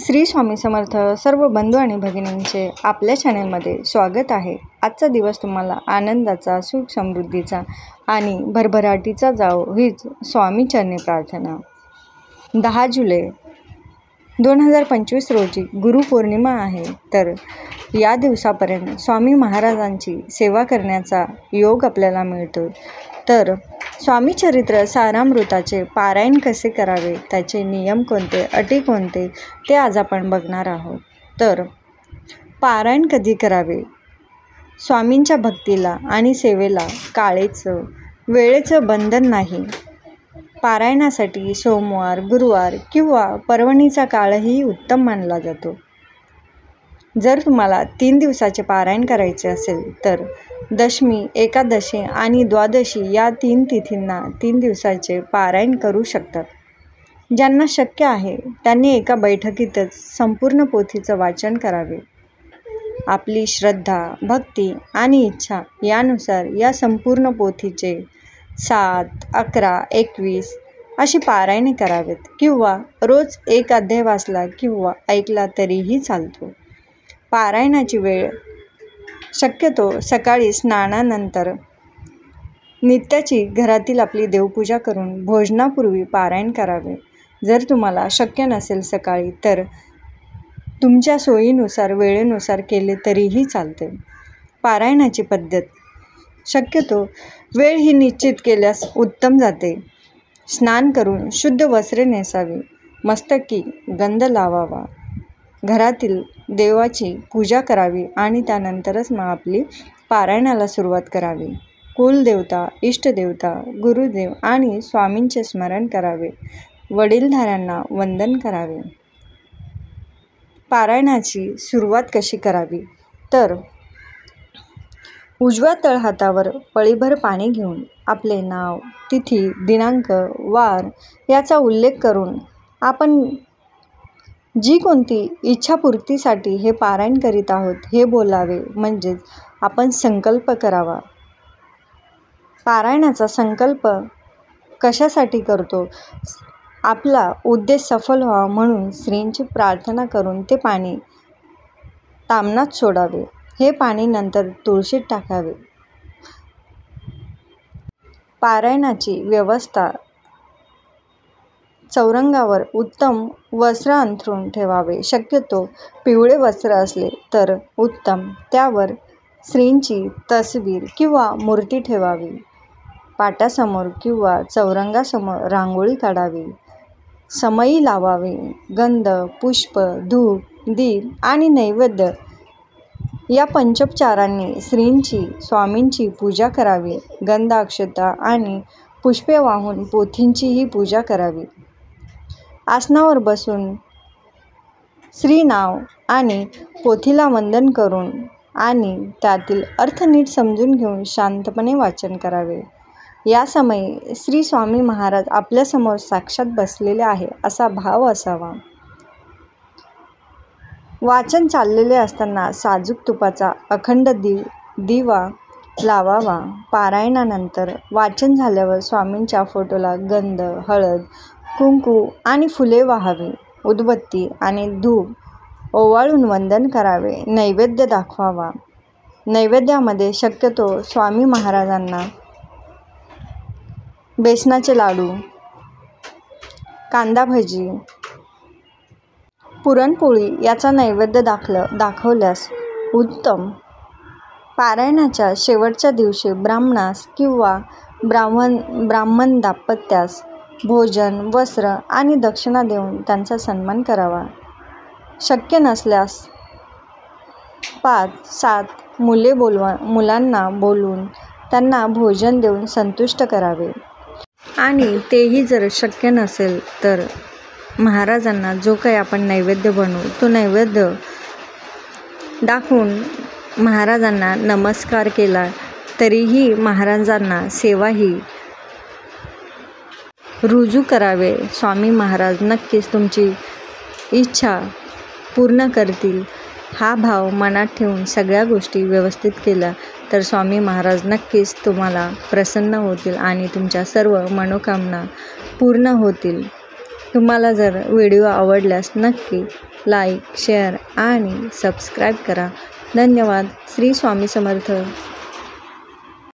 श्री स्वामी समर्थ. सर्व बंधू आणि भगिनींचे आपल्या चॅनलमध्ये स्वागत आहे. आजचा दिवस तुम्हाला आनंदाचा, सुख समृद्धीचा आणि भरभराटीचा जावो हीच स्वामी चरणी प्रार्थना. 10 जुलै 2025 रोजी गुरुपौर्णिमा आहे. तर या दिवसापर्यंत स्वामी महाराजांची सेवा करण्याचा योग आपल्याला मिळतो. तर स्वामी चरित्र सारामृताचे पारायण कसे करावे, त्याचे नियम कोणते, अटी कोणते, ते आज आपण बघणार आहोत. तर पारायण कधी करावे? स्वामींच्या भक्तीला आणि सेवेला काळेचं वेळेचं बंधन नाही. पारायणासाठी सोमवार, गुरुवार किंवा पर्वणीचा काळही उत्तम मानला जातो. जर तुम्हाला 3 दिवसाचे पारायण करायचे असेल तर दशमी, एकादशी आणि द्वादशी या 3 तिथींना 3 दिवसाचे पारायण करू शकतात. ज्यांना शक्य आहे त्यांनी एका बैठकीतच संपूर्ण पोथीचं वाचन करावे. आपली श्रद्धा, भक्ती आणि इच्छा यानुसार या संपूर्ण पोथीचे 7, 11, 21 अशी पारायणे करावेत किंवा रोज एक अध्याय वाचला किंवा ऐकला तरीही चालतो. पारायणाची वेळ शक्यतो सकाळी स्नानानंतर नित्याची घरातील आपली देवपूजा करून भोजनापूर्वी पारायण करावे. जर तुम्हाला शक्य नसेल सकाळी तर तुमच्या सोयीनुसार वेळेनुसार केले तरीही चालते. पारायणाची पद्धत शक्यतो वेळ ही निश्चित केल्यास उत्तम जाते. स्नान करून शुद्ध वस्त्रे नेसावी, मस्तकी गंध लावावा, घरातील देवाची पूजा करावी आणि त्यानंतरच मग आपली पारायणाला सुरुवात करावी. कुलदेवता, इष्टदेवता, गुरुदेव आणि स्वामींचे स्मरण करावे. वडीलधाऱ्यांना वंदन करावे. पारायणाची सुरुवात कशी करावी? तर उजव्या तळहातावर पळीभर पाणी घेऊन आपले नाव, तिथी, दिनांक, वार याचा उल्लेख करून आपण जी कोणती इच्छापूर्तीसाठी हे पारायण करीत आहोत हे बोलावे, म्हणजेच आपण संकल्प करावा. पारायणाचा संकल्प कशासाठी करतो? आपला उद्देश सफल व्हावा म्हणून श्रींची प्रार्थना करून ते पाणी तामनात सोडावे. हे पाणी नंतर तुळशीत टाकावे. पारायणाची व्यवस्था चौरंगावर उत्तम वस्त्र अंथरून ठेवावे. शक्यतो पिवळे वस्त्र असले तर उत्तम. त्यावर श्रींची तसबीर किंवा मूर्ती ठेवावी. पाटासमोर किंवा चौरंगासमोर रांगोळी काढावी. समई लावावी. गंध, पुष्प, धूप, दीप आणि नैवेद्य या पंचोपचारांनी श्रींची, स्वामींची पूजा करावी. गंध, अक्षता आणि पुष्पे वाहून पोथींचीही पूजा करावी. आसनावर बसून श्री नाव आणि पोथीला वंदन करून आणि त्यातील अर्थ नीट समजून घेऊन शांतपणे वाचन करावे. या समयी श्री स्वामी महाराज आपल्यासमोर साक्षात बसलेले आहे असा भाव असावा. वाचन चाललेले असताना साजूक तुपाचा अखंड दिवा लावावा. पारायणानंतर वाचन झाल्यावर स्वामींच्या फोटोला गंध, हळद, कुंकू आणि फुले वाहावी. उदबत्ती आणि धूप ओवाळून वंदन करावे. नैवेद्य दाखवावा. नैवेद्यामध्ये शक्यतो स्वामी महाराजांना बेसनाचे लाडू, कांदा भजी, पुरणपोळी याचा नैवेद्य दाखवल्यास उत्तम. पारायणाच्या शेवटच्या दिवशी ब्राह्मणास किंवा ब्राह्मण दाम्पत्यास भोजन, वस्त्र आणि दक्षिणा देऊन त्यांचा सन्मान करावा. शक्य नसल्यास 5-7 मुलांना बोलवून त्यांना भोजन देऊन संतुष्ट करावे. आणि तेही जर शक्य नसेल तर महाराजांना जो काही आपण नैवेद्य बनवू तो नैवेद्य दाखवून महाराजांना नमस्कार केला तरीही महाराजांना सेवाही रुजू करावे. स्वामी महाराज नक्कीच तुमची इच्छा पूर्ण करतील. हा भाव मनात ठेवून सगळ्या गोष्टी व्यवस्थित केल्या तर स्वामी महाराज नक्कीच तुम्हाला प्रसन्न होतील आणि तुमच्या सर्व मनोकामना पूर्ण होतील. तुम्हाला जर व्हिडिओ आवडल्यास नक्की लाईक, शेअर आणि सबस्क्राईब करा. धन्यवाद. श्री स्वामी समर्थ.